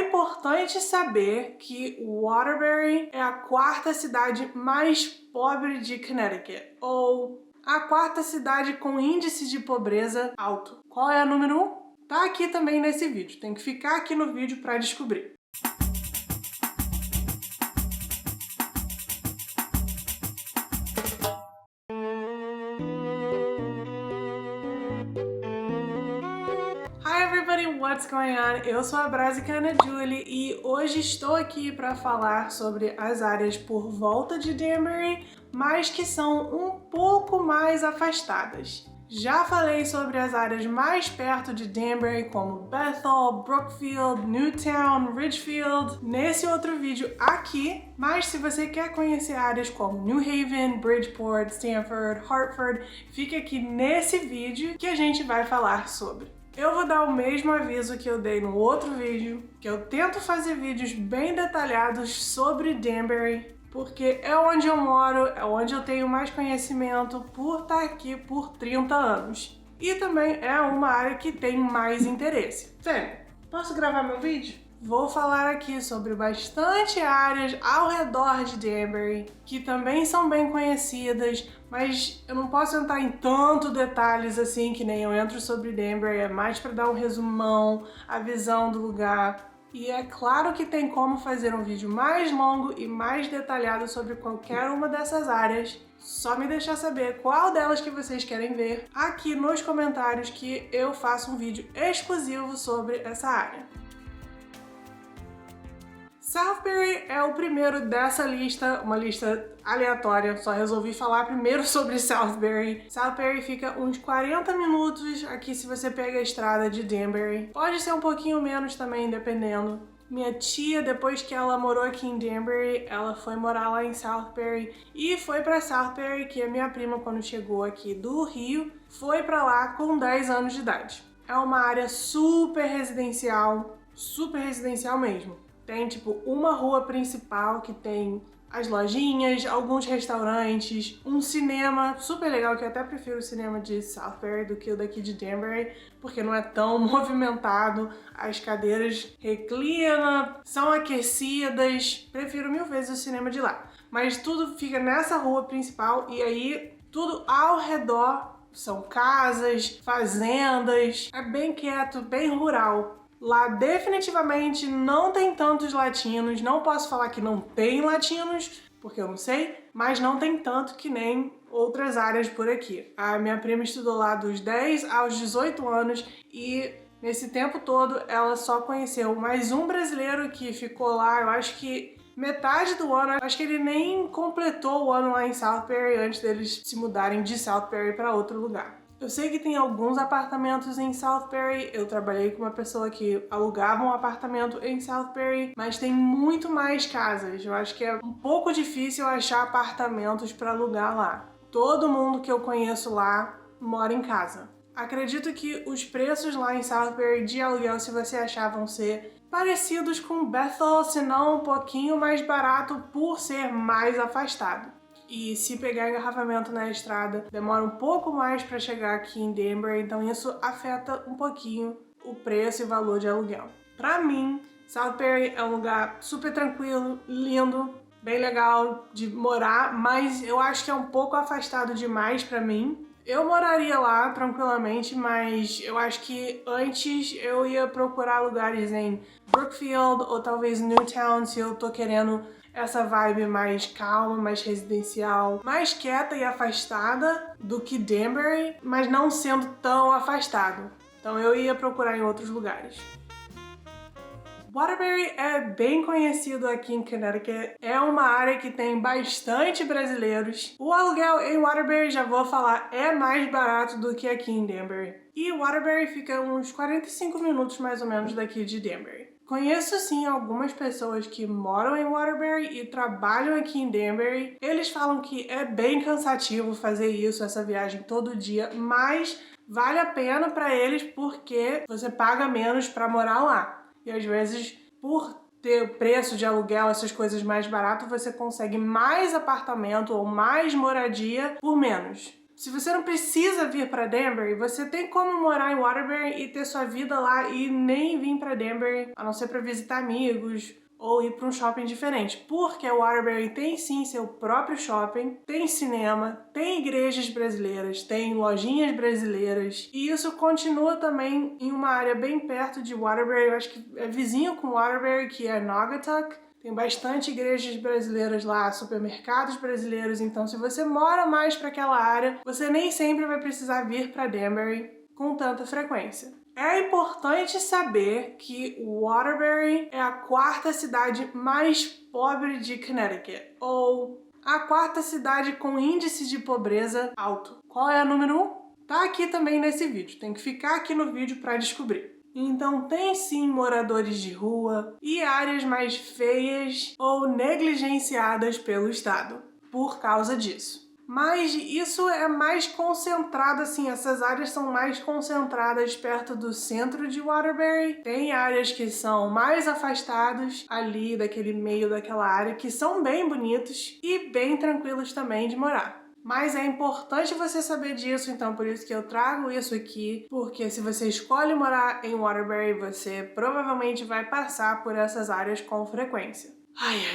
importante saber que Waterbury é a quarta cidade mais pobre de Connecticut, ou a quarta cidade com índice de pobreza alto. Qual é a número 1? Tá aqui também nesse vídeo, tem que ficar aqui no vídeo para descobrir. What's going on? Eu sou a Brasicana Julie e hoje estou aqui para falar sobre as áreas por volta de Danbury, mas que são um pouco mais afastadas. Já falei sobre as áreas mais perto de Danbury, como Bethel, Brookfield, Newtown, Ridgefield, nesse outro vídeo aqui, mas se você quer conhecer áreas como New Haven, Bridgeport, Stamford, Hartford, fica aqui nesse vídeo que a gente vai falar sobre. Eu vou dar o mesmo aviso que eu dei no outro vídeo, que eu tento fazer vídeos bem detalhados sobre Danbury, porque é onde eu moro, é onde eu tenho mais conhecimento por estar aqui por 30 anos. E também é uma área que tem mais interesse. Sério, posso gravar meu vídeo? Vou falar aqui sobre bastante áreas ao redor de Danbury, que também são bem conhecidas, mas eu não posso entrar em tanto detalhes assim que nem eu entro sobre Danbury, é mais para dar um resumão, a visão do lugar. E é claro que tem como fazer um vídeo mais longo e mais detalhado sobre qualquer uma dessas áreas. Só me deixar saber qual delas que vocês querem ver aqui nos comentários que eu faço um vídeo exclusivo sobre essa área. Southbury é o primeiro dessa lista, uma lista aleatória, só resolvi falar primeiro sobre Southbury. Southbury fica uns 40 minutos aqui se você pega a estrada de Danbury. Pode ser um pouquinho menos também, dependendo. Minha tia, depois que ela morou aqui em Danbury, ela foi morar lá em Southbury e foi pra Southbury, que a minha prima, quando chegou aqui do Rio, foi pra lá com 10 anos de idade. É uma área super residencial mesmo. Tem, tipo, uma rua principal que tem as lojinhas, alguns restaurantes, um cinema super legal, que eu até prefiro o cinema de Southbury do que o daqui de Danbury, porque não é tão movimentado, as cadeiras reclinam, são aquecidas, prefiro mil vezes o cinema de lá. Mas tudo fica nessa rua principal e aí tudo ao redor são casas, fazendas, é bem quieto, bem rural. Lá definitivamente não tem tantos latinos, não posso falar que não tem latinos, porque eu não sei, mas não tem tanto que nem outras áreas por aqui. A minha prima estudou lá dos 10 aos 18 anos e nesse tempo todo ela só conheceu mais um brasileiro que ficou lá, eu acho que metade do ano, acho que ele nem completou o ano lá em Southbury antes deles se mudarem de Southbury para outro lugar. Eu sei que tem alguns apartamentos em Southbury, eu trabalhei com uma pessoa que alugava um apartamento em Southbury, mas tem muito mais casas. Eu acho que é um pouco difícil achar apartamentos para alugar lá. Todo mundo que eu conheço lá mora em casa. Acredito que os preços lá em Southbury de aluguel, se você achar, vão ser parecidos com Bethel, se não um pouquinho mais barato por ser mais afastado. E se pegar engarrafamento na estrada, demora um pouco mais para chegar aqui em Danbury, então isso afeta um pouquinho o preço e valor de aluguel. Para mim, Southbury é um lugar super tranquilo, lindo, bem legal de morar, mas eu acho que é um pouco afastado demais para mim. Eu moraria lá tranquilamente, mas eu acho que antes eu ia procurar lugares em Brookfield ou talvez Newtown se eu tô querendo essa vibe mais calma, mais residencial, mais quieta e afastada do que Danbury, mas não sendo tão afastado. Então eu ia procurar em outros lugares. Waterbury é bem conhecido aqui em Connecticut, é uma área que tem bastante brasileiros. O aluguel em Waterbury, já vou falar, é mais barato do que aqui em Danbury. E Waterbury fica uns 45 minutos mais ou menos daqui de Danbury. Conheço sim algumas pessoas que moram em Waterbury e trabalham aqui em Danbury. Eles falam que é bem cansativo fazer isso, essa viagem todo dia, mas vale a pena para eles porque você paga menos para morar lá. E às vezes, por ter o preço de aluguel, essas coisas mais barato, você consegue mais apartamento ou mais moradia por menos. Se você não precisa vir para Danbury, você tem como morar em Waterbury e ter sua vida lá e nem vir para Danbury, a não ser para visitar amigos ou ir para um shopping diferente. Porque Waterbury tem sim seu próprio shopping, tem cinema, tem igrejas brasileiras, tem lojinhas brasileiras e isso continua também em uma área bem perto de Waterbury, eu acho que é vizinho com Waterbury, que é Naugatuck. Tem bastante igrejas brasileiras lá, supermercados brasileiros, então se você mora mais para aquela área, você nem sempre vai precisar vir para Danbury com tanta frequência. É importante saber que Waterbury é a 4ª cidade mais pobre de Connecticut, ou a 4ª cidade com índice de pobreza alto. Qual é a número 1? Tá aqui também nesse vídeo, tem que ficar aqui no vídeo para descobrir. Então tem sim moradores de rua e áreas mais feias ou negligenciadas pelo Estado por causa disso. Mas isso é mais concentrado, assim, essas áreas são mais concentradas perto do centro de Waterbury. Tem áreas que são mais afastadas ali daquele meio daquela área, que são bem bonitos e bem tranquilos também de morar. Mas é importante você saber disso, então por isso que eu trago isso aqui, porque se você escolhe morar em Waterbury, você provavelmente vai passar por essas áreas com frequência.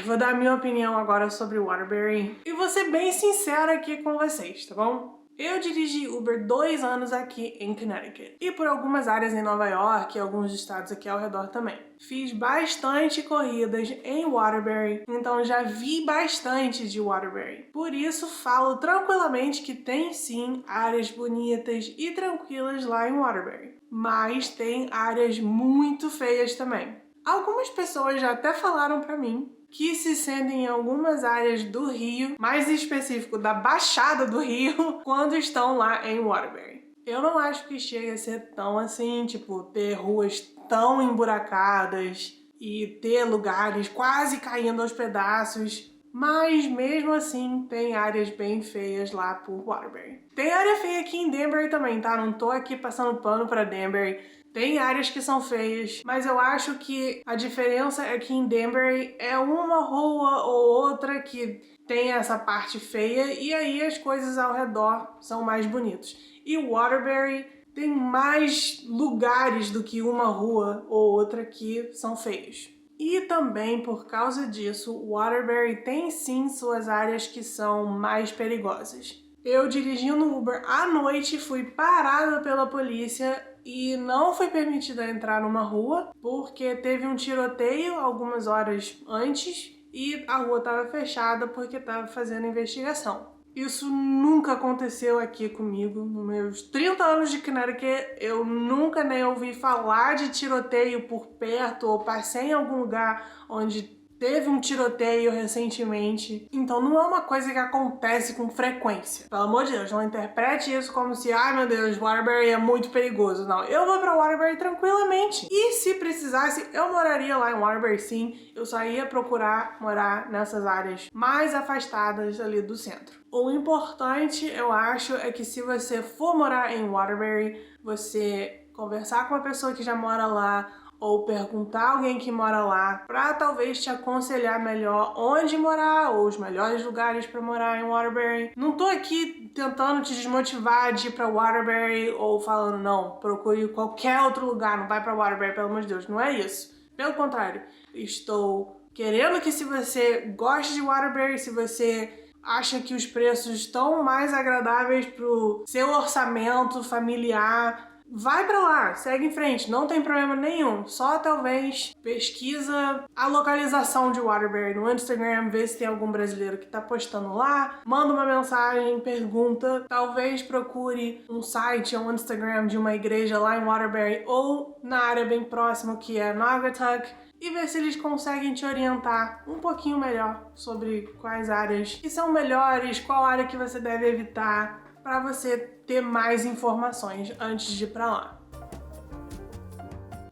Vou dar a minha opinião agora sobre Waterbury e vou ser bem sincera aqui com vocês, tá bom? Eu dirigi Uber 2 anos aqui em Connecticut e por algumas áreas em Nova York e alguns estados aqui ao redor também. Fiz bastante corridas em Waterbury, então já vi bastante de Waterbury. Por isso falo tranquilamente que tem sim áreas bonitas e tranquilas lá em Waterbury, mas tem áreas muito feias também. Algumas pessoas já até falaram pra mim que se sentem em algumas áreas do Rio, mais específico da Baixada do Rio, quando estão lá em Waterbury. Eu não acho que chegue a ser tão assim, tipo, ter ruas tão emburacadas e ter lugares quase caindo aos pedaços, mas mesmo assim tem áreas bem feias lá por Waterbury. Tem área feia aqui em Danbury também, tá? Não tô aqui passando pano pra Danbury. Tem áreas que são feias, mas eu acho que a diferença é que em Danbury é uma rua ou outra que tem essa parte feia e aí as coisas ao redor são mais bonitas. E Waterbury tem mais lugares do que uma rua ou outra que são feios. E também por causa disso, Waterbury tem sim suas áreas que são mais perigosas. Eu dirigindo Uber à noite fui parada pela polícia e não fui permitida entrar numa rua porque teve um tiroteio algumas horas antes e a rua estava fechada porque estava fazendo investigação. Isso nunca aconteceu aqui comigo. Nos meus 30 anos de Connecticut, eu nunca nem ouvi falar de tiroteio por perto ou passei em algum lugar onde teve um tiroteio recentemente, então não é uma coisa que acontece com frequência. Pelo amor de Deus, não interprete isso como se, ai meu Deus, Waterbury é muito perigoso. Não, eu vou pra Waterbury tranquilamente. E se precisasse, eu moraria lá em Waterbury sim. Eu só ia procurar morar nessas áreas mais afastadas ali do centro. O importante, eu acho, é que se você for morar em Waterbury, você conversar com uma pessoa que já mora lá, ou perguntar a alguém que mora lá para talvez te aconselhar melhor onde morar ou os melhores lugares para morar em Waterbury. Não tô aqui tentando te desmotivar de ir para Waterbury ou falando não, procure qualquer outro lugar, não vai para Waterbury, pelo amor de Deus, não é isso. Pelo contrário, estou querendo que se você gosta de Waterbury, se você acha que os preços estão mais agradáveis pro seu orçamento familiar, vai pra lá, segue em frente, não tem problema nenhum. Só talvez pesquisa a localização de Waterbury no Instagram, vê se tem algum brasileiro que tá postando lá, manda uma mensagem, pergunta. Talvez procure um site ou um Instagram de uma igreja lá em Waterbury ou na área bem próxima que é Naugatuck e ver se eles conseguem te orientar um pouquinho melhor sobre quais áreas que são melhores, qual área que você deve evitar, para você ter mais informações antes de ir para lá.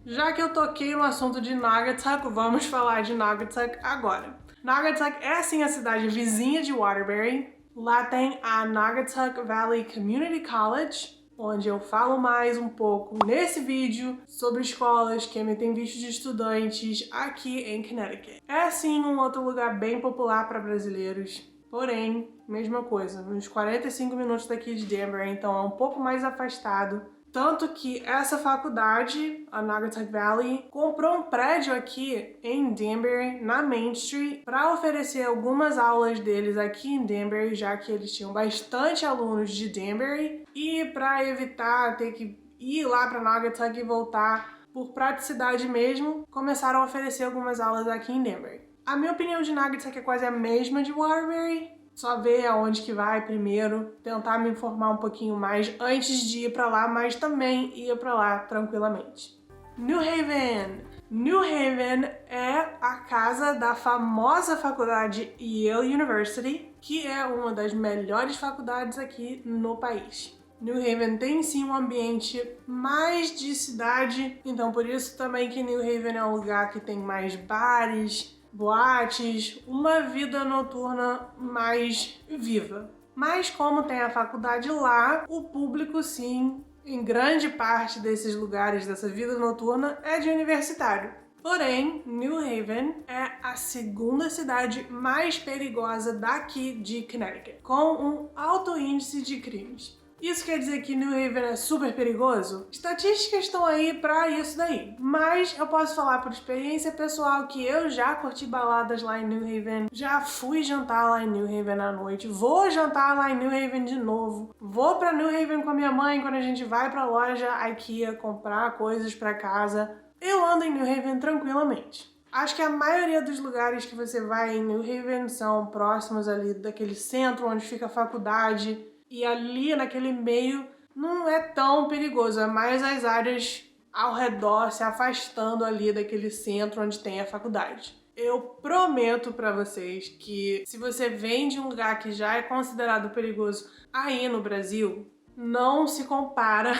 Já que eu toquei no assunto de Naugatuck, vamos falar de Naugatuck agora. Naugatuck é sim a cidade vizinha de Waterbury. Lá tem a Naugatuck Valley Community College, onde eu falo mais um pouco nesse vídeo sobre escolas que emitem visto de estudantes aqui em Connecticut. É sim um outro lugar bem popular para brasileiros. Porém, mesma coisa, uns 45 minutos daqui de Danbury, então é um pouco mais afastado. Tanto que essa faculdade, a Naugatuck Valley, comprou um prédio aqui em Danbury, na Main Street, para oferecer algumas aulas deles aqui em Danbury, já que eles tinham bastante alunos de Danbury, e para evitar ter que ir lá para Naugatuck e voltar por praticidade mesmo, começaram a oferecer algumas aulas aqui em Danbury. A minha opinião de Naugatuck é quase a mesma de Waterbury. Só ver aonde que vai primeiro, tentar me informar um pouquinho mais antes de ir pra lá, mas também ir pra lá tranquilamente. New Haven! New Haven é a casa da famosa faculdade Yale University, que é uma das melhores faculdades aqui no país. New Haven tem sim um ambiente mais de cidade, então por isso também que New Haven é um lugar que tem mais bares, boates, uma vida noturna mais viva. Mas como tem a faculdade lá, o público sim, em grande parte desses lugares, dessa vida noturna, é de universitário. Porém, New Haven é a segunda cidade mais perigosa daqui de Connecticut, com um alto índice de crimes. Isso quer dizer que New Haven é super perigoso? Estatísticas estão aí pra isso daí. Mas eu posso falar por experiência pessoal que eu já curti baladas lá em New Haven, já fui jantar lá em New Haven à noite, vou jantar lá em New Haven de novo, vou pra New Haven com a minha mãe quando a gente vai pra loja IKEA comprar coisas pra casa. Eu ando em New Haven tranquilamente. Acho que a maioria dos lugares que você vai em New Haven são próximos ali daquele centro onde fica a faculdade. E ali, naquele meio, não é tão perigoso. É mais as áreas ao redor, se afastando ali daquele centro onde tem a faculdade. Eu prometo pra vocês que se você vem de um lugar que já é considerado perigoso aí no Brasil, não se compara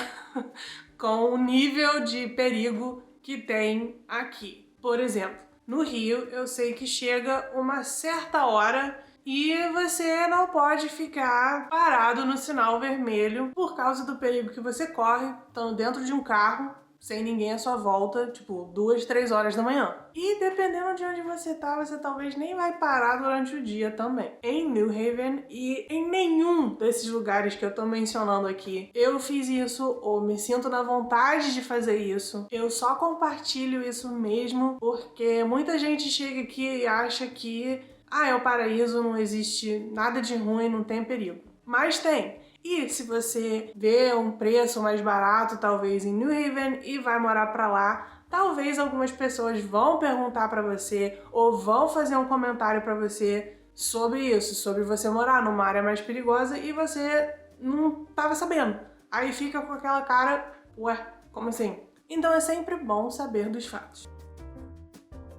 com o nível de perigo que tem aqui. Por exemplo, no Rio, eu sei que chega uma certa hora e você não pode ficar parado no sinal vermelho por causa do perigo que você corre, estando dentro de um carro, sem ninguém à sua volta, tipo 2, 3 horas da manhã. E dependendo de onde você tá, você talvez nem vai parar durante o dia também. Em New Haven e em nenhum desses lugares que eu tô mencionando aqui, eu fiz isso ou me sinto na vontade de fazer isso. Eu só compartilho isso mesmo porque muita gente chega aqui e acha que é o paraíso, não existe nada de ruim, não tem perigo. Mas tem. E se você vê um preço mais barato, talvez em New Haven, e vai morar pra lá, talvez algumas pessoas vão perguntar pra você ou vão fazer um comentário pra você sobre isso, sobre você morar numa área mais perigosa e você não tava sabendo. Aí fica com aquela cara, ué, como assim? Então é sempre bom saber dos fatos.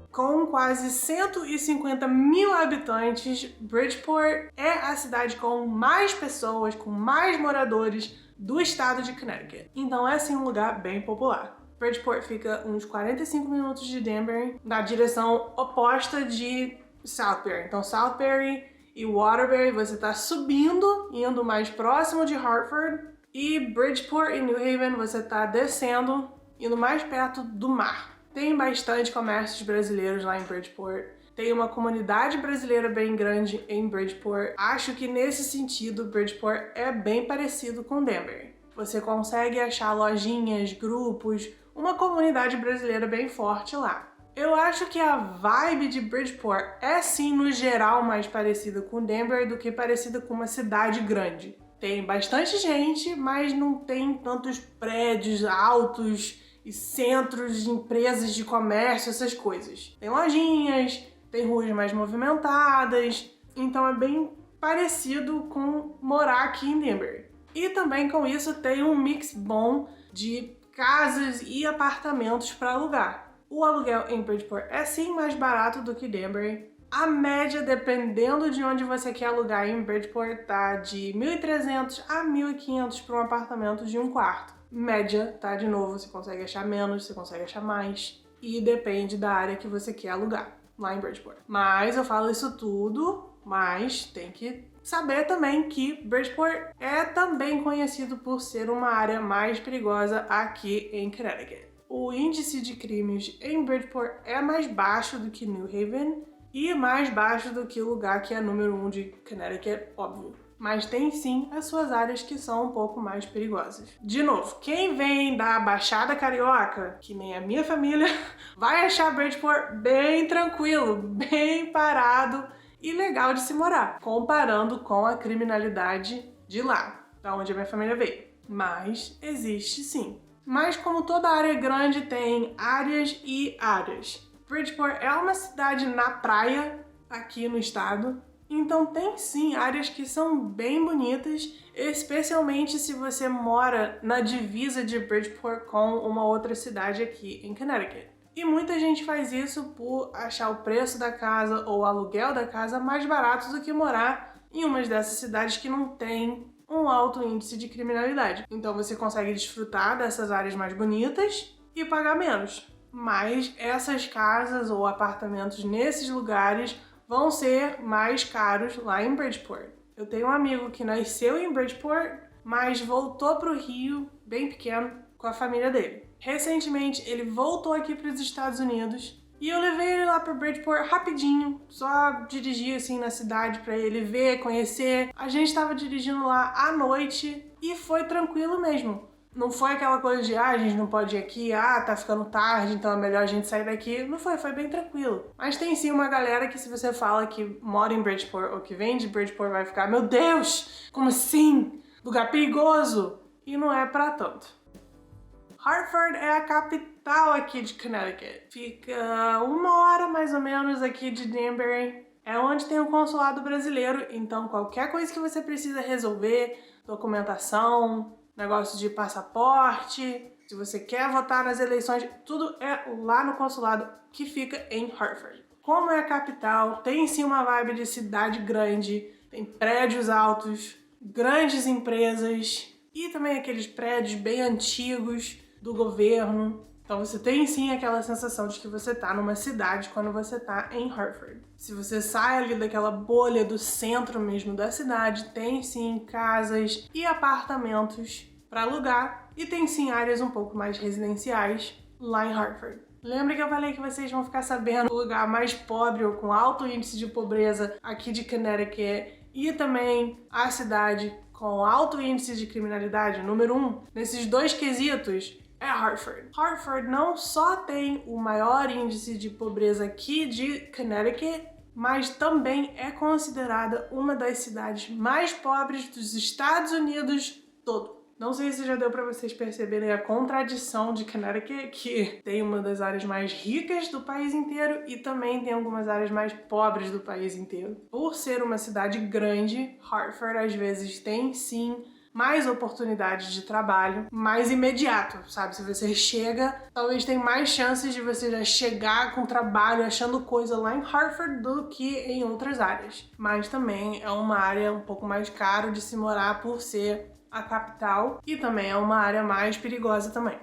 Com quase 150 mil habitantes, Bridgeport é a cidade com mais pessoas, com mais moradores do estado de Connecticut. Então é sim um lugar bem popular. Bridgeport fica uns 45 minutos de Danbury, na direção oposta de Southbury. Então Southbury e Waterbury você está subindo, indo mais próximo de Hartford, e Bridgeport e New Haven você está descendo, indo mais perto do mar. Tem bastante comércios brasileiros lá em Bridgeport. Tem uma comunidade brasileira bem grande em Bridgeport. Acho que nesse sentido, Bridgeport é bem parecido com Danbury. Você consegue achar lojinhas, grupos, uma comunidade brasileira bem forte lá. Eu acho que a vibe de Bridgeport é sim, no geral, mais parecida com Danbury do que parecida com uma cidade grande. Tem bastante gente, mas não tem tantos prédios altos e centros de empresas de comércio, essas coisas. Tem lojinhas, tem ruas mais movimentadas, então é bem parecido com morar aqui em Danbury. E também com isso tem um mix bom de casas e apartamentos para alugar. O aluguel em Bridgeport é sim mais barato do que Danbury. A média, dependendo de onde você quer alugar em Bridgeport, tá de R$1.300 a R$1.500 para um apartamento de um quarto. Média, tá? De novo, você consegue achar menos, você consegue achar mais. E depende da área que você quer alugar lá em Bridgeport. Mas eu falo isso tudo, mas tem que saber também que Bridgeport é também conhecido por ser uma área mais perigosa aqui em Connecticut. O índice de crimes em Bridgeport é mais baixo do que New Haven e mais baixo do que o lugar que é número 1 de Connecticut, óbvio. Mas tem sim as suas áreas que são um pouco mais perigosas. De novo, quem vem da Baixada Carioca, que nem a minha família, vai achar Bridgeport bem tranquilo, bem parado e legal de se morar, comparando com a criminalidade de lá, da onde a minha família veio. Mas existe sim. Mas como toda área grande tem áreas e áreas. Bridgeport é uma cidade na praia aqui no estado, então tem sim áreas que são bem bonitas, especialmente se você mora na divisa de Bridgeport com uma outra cidade aqui em Connecticut. E muita gente faz isso por achar o preço da casa ou o aluguel da casa mais barato do que morar em uma dessas cidades que não tem um alto índice de criminalidade. Então você consegue desfrutar dessas áreas mais bonitas e pagar menos. Mas essas casas ou apartamentos nesses lugares vão ser mais caros lá em Bridgeport. Eu tenho um amigo que nasceu em Bridgeport, mas voltou para o Rio, bem pequeno, com a família dele. Recentemente, ele voltou aqui para os Estados Unidos e eu levei ele lá para Bridgeport rapidinho, só dirigi assim na cidade para ele ver, conhecer. A gente estava dirigindo lá à noite e foi tranquilo mesmo. Não foi aquela coisa de, a gente não pode ir aqui, tá ficando tarde, então é melhor a gente sair daqui. Não foi bem tranquilo. Mas tem sim uma galera que se você fala que mora em Bridgeport ou que vem de Bridgeport vai ficar, meu Deus, como assim? Lugar perigoso! E não é pra tanto. Hartford é a capital aqui de Connecticut. Fica 1 hora mais ou menos aqui de Danbury. É onde tem o consulado brasileiro, então qualquer coisa que você precisa resolver, documentação, negócio de passaporte, se você quer votar nas eleições, tudo é lá no consulado que fica em Hartford. Como é a capital, tem sim uma vibe de cidade grande, tem prédios altos, grandes empresas e também aqueles prédios bem antigos do governo. Então você tem sim aquela sensação de que você tá numa cidade quando você tá em Hartford. Se você sai ali daquela bolha do centro mesmo da cidade, tem sim casas e apartamentos para alugar e tem sim áreas um pouco mais residenciais lá em Hartford. Lembra que eu falei que vocês vão ficar sabendo o lugar mais pobre ou com alto índice de pobreza aqui de Connecticut e também a cidade com alto índice de criminalidade, número 1, nesses dois quesitos, é Hartford. Hartford não só tem o maior índice de pobreza aqui de Connecticut, mas também é considerada uma das cidades mais pobres dos Estados Unidos todo. Não sei se já deu para vocês perceberem a contradição de Connecticut, que tem uma das áreas mais ricas do país inteiro e também tem algumas áreas mais pobres do país inteiro. Por ser uma cidade grande, Hartford às vezes tem sim mais oportunidades de trabalho, mais imediato, sabe? Se você chega, talvez tenha mais chances de você já chegar com trabalho achando coisa lá em Hartford do que em outras áreas. Mas também é uma área um pouco mais caro de se morar por ser a capital e também é uma área mais perigosa também.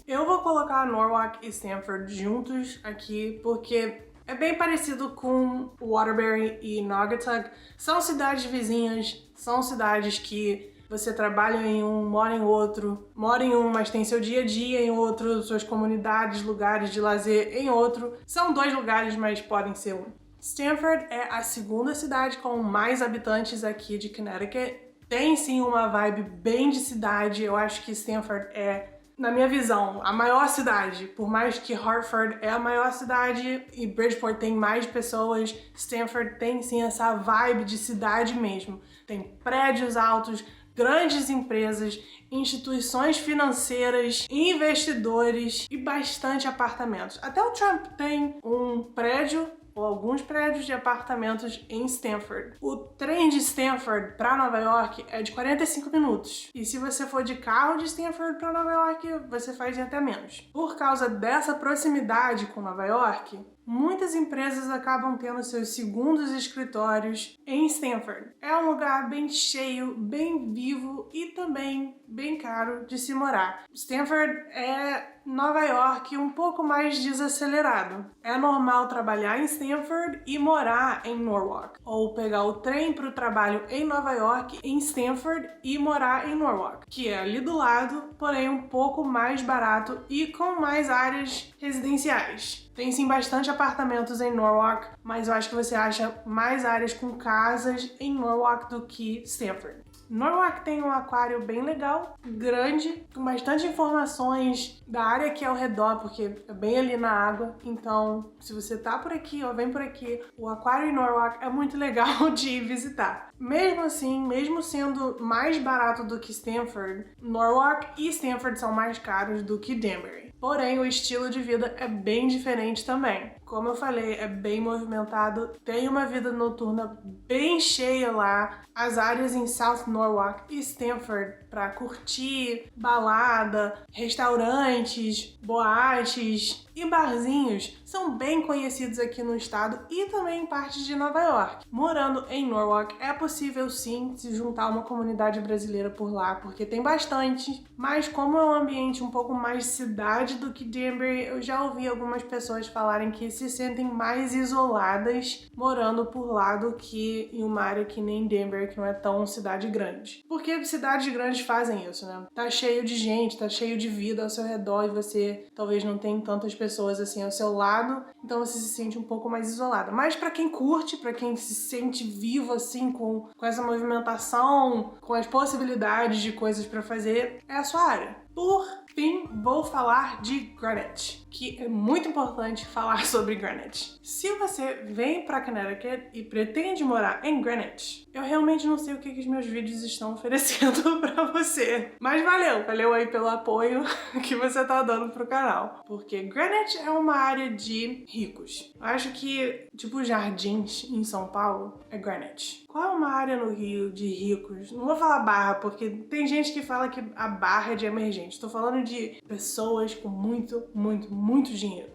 Eu vou colocar Norwalk e Stamford juntos aqui porque é bem parecido com Waterbury e Naugatuck. São cidades vizinhas, são cidades que você trabalha em um, mora em outro, mora em um, mas tem seu dia a dia em outro, suas comunidades, lugares de lazer em outro. São 2 lugares, mas podem ser um. Stamford é a segunda cidade com mais habitantes aqui de Connecticut. Tem sim uma vibe bem de cidade. Eu acho que Stamford é, na minha visão, a maior cidade. Por mais que Hartford é a maior cidade e Bridgeport tem mais pessoas, Stamford tem sim essa vibe de cidade mesmo. Tem prédios altos, grandes empresas, instituições financeiras, investidores e bastante apartamentos. Até o Trump tem um prédio ou alguns prédios de apartamentos em Stamford. O trem de Stamford para Nova York é de 45 minutos. E se você for de carro de Stamford para Nova York, você faz em até menos. Por causa dessa proximidade com Nova York, muitas empresas acabam tendo seus segundos escritórios em Stamford. É um lugar bem cheio, bem vivo e também bem caro de se morar. Stanford é Nova York um pouco mais desacelerado. É normal trabalhar em Stanford e morar em Norwalk, ou pegar o trem para o trabalho em Nova York, em Stanford, e morar em Norwalk, que é ali do lado, porém um pouco mais barato e com mais áreas residenciais. Tem sim bastante apartamentos em Norwalk, mas eu acho que você acha mais áreas com casas em Norwalk do que Stanford. Norwalk tem um aquário bem legal, grande, com bastante informações da área que é ao redor, porque é bem ali na água. Então, se você tá por aqui ou vem por aqui, o aquário em Norwalk é muito legal de ir visitar. Mesmo assim, mesmo sendo mais barato do que Stanford, Norwalk e Stanford são mais caros do que Danbury. Porém, o estilo de vida é bem diferente também. Como eu falei, é bem movimentado, tem uma vida noturna bem cheia lá. As áreas em South Norwalk e Stanford para curtir, balada, restaurantes, boates e barzinhos são bem conhecidos aqui no estado e também em partes de Nova York. Morando em Norwalk, é possível sim se juntar a uma comunidade brasileira por lá, porque tem bastante, mas como é um ambiente um pouco mais cidade do que Danbury, eu já ouvi algumas pessoas falarem que se sentem mais isoladas morando por lá do que em uma área que nem Danbury, que não é tão cidade grande. Porque cidades grandes fazem isso, né? Tá cheio de gente, tá cheio de vida ao seu redor e você talvez não tenha tantas pessoas assim ao seu lado, então você se sente um pouco mais isolada. Mas pra quem curte, pra quem se sente vivo assim com essa movimentação, com as possibilidades de coisas pra fazer, é a sua área. Por fim, vou falar de Greenwich, que é muito importante falar sobre Greenwich. Se você vem para Connecticut e pretende morar em Greenwich, eu realmente não sei o que os meus vídeos estão oferecendo para você. Mas valeu aí pelo apoio que você tá dando pro canal. Porque Greenwich é uma área de ricos. Eu acho que, tipo, Jardins em São Paulo é Greenwich. Qual é uma área no Rio de ricos? Não vou falar Barra, porque tem gente que fala que a Barra é de emergente. Estou falando de pessoas com muito dinheiro.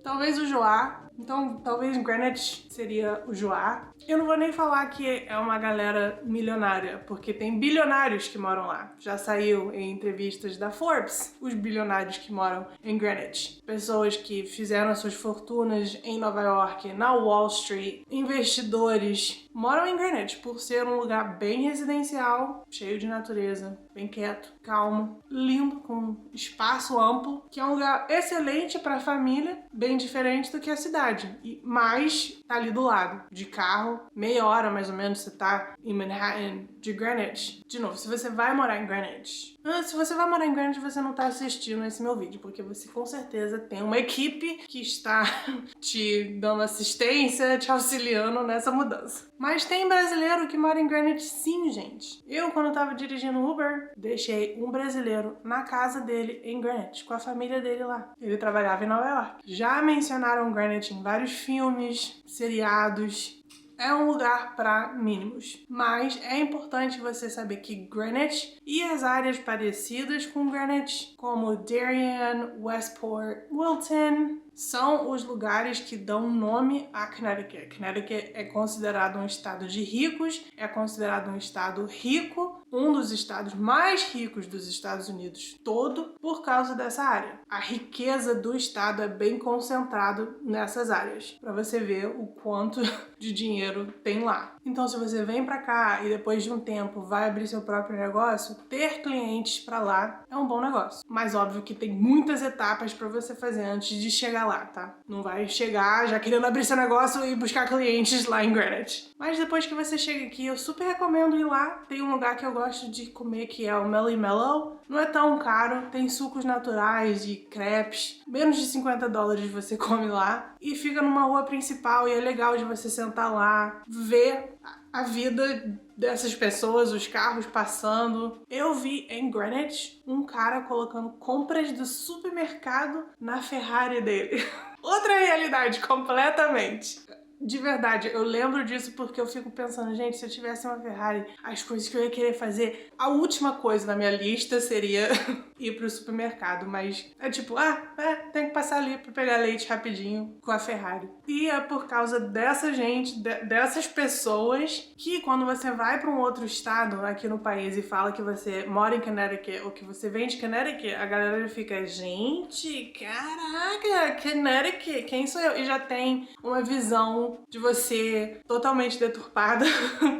Talvez o Joá. Então, talvez Greenwich seria o Joá. Eu não vou nem falar que é uma galera milionária, porque tem bilionários que moram lá. Já saiu em entrevistas da Forbes os bilionários que moram em Greenwich. Pessoas que fizeram suas fortunas em Nova York, na Wall Street, investidores, moram em Greenwich por ser um lugar bem residencial, cheio de natureza, bem quieto, calmo, lindo, com espaço amplo, que é um lugar excelente para a família, bem diferente do que a cidade. Mas tá ali do lado, de carro, meia hora mais ou menos você tá em Manhattan, de Greenwich. De novo, se você vai morar em Greenwich, se você vai morar em Greenwich, você não tá assistindo esse meu vídeo, porque você com certeza tem uma equipe que está te dando assistência, te auxiliando nessa mudança. Mas tem brasileiro que mora em Greenwich sim, gente. Eu, quando eu tava dirigindo Uber, deixei um brasileiro na casa dele em Greenwich, com a família dele lá. Ele trabalhava em Nova York. Já mencionaram Greenwich em vários filmes, seriados. É um lugar para mínimos, mas é importante você saber que Greenwich e as áreas parecidas com Greenwich, como Darien, Westport, Wilton, são os lugares que dão nome a Connecticut. Connecticut é considerado um estado de ricos, é considerado um estado rico, um dos estados mais ricos dos Estados Unidos todo, por causa dessa área. A riqueza do estado é bem concentrado nessas áreas, para você ver o quanto de dinheiro tem lá. Então, se você vem para cá e depois de um tempo vai abrir seu próprio negócio, ter clientes para lá é um bom negócio. Mas óbvio que tem muitas etapas para você fazer antes de chegar lá, tá? Não vai chegar já querendo abrir seu negócio e buscar clientes lá em Greenwich. Mas depois que você chega aqui, eu super recomendo ir lá. Tem um lugar que eu gosto de comer que é o Melly Mellow. Não é tão caro, tem sucos naturais e crepes. Menos de $50 você come lá. E fica numa rua principal e é legal de você sentar lá, ver a vida dessas pessoas, os carros passando. Eu vi em Greenwich um cara colocando compras do supermercado na Ferrari dele. Outra realidade completamente. De verdade, eu lembro disso porque eu fico pensando, gente, se eu tivesse uma Ferrari, as coisas que eu ia querer fazer, a última coisa na minha lista seria ir pro supermercado, mas é tipo, tem que passar ali pra pegar leite rapidinho com a Ferrari. E é por causa dessa gente, dessas pessoas, que quando você vai pra um outro estado aqui no país e fala que você mora em Connecticut ou que você vem de Connecticut, a galera já fica, gente, caraca, Connecticut, quem sou eu? E já tem uma visão de você totalmente deturpada,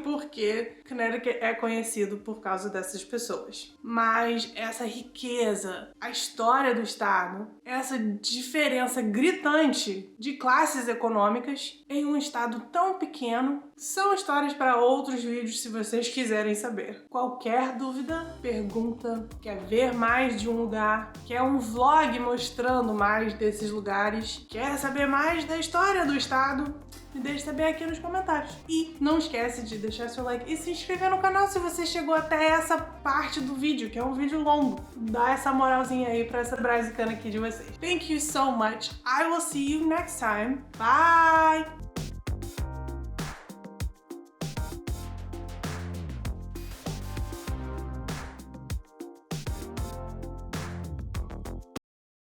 porque Connecticut é conhecido por causa dessas pessoas. Mas essa riqueza, a história do estado, essa diferença gritante de classes econômicas em um estado tão pequeno, são histórias para outros vídeos se vocês quiserem saber. Qualquer dúvida, pergunta, quer ver mais de um lugar, quer um vlog mostrando mais desses lugares, quer saber mais da história do estado, me deixe saber aqui nos comentários. E não esquece de deixar seu like e se inscrever no canal se você chegou até essa parte do vídeo, que é um vídeo longo. Dá essa moralzinha aí pra essa brasicana aqui de vocês. Thank you so much. I will see you next time. Bye!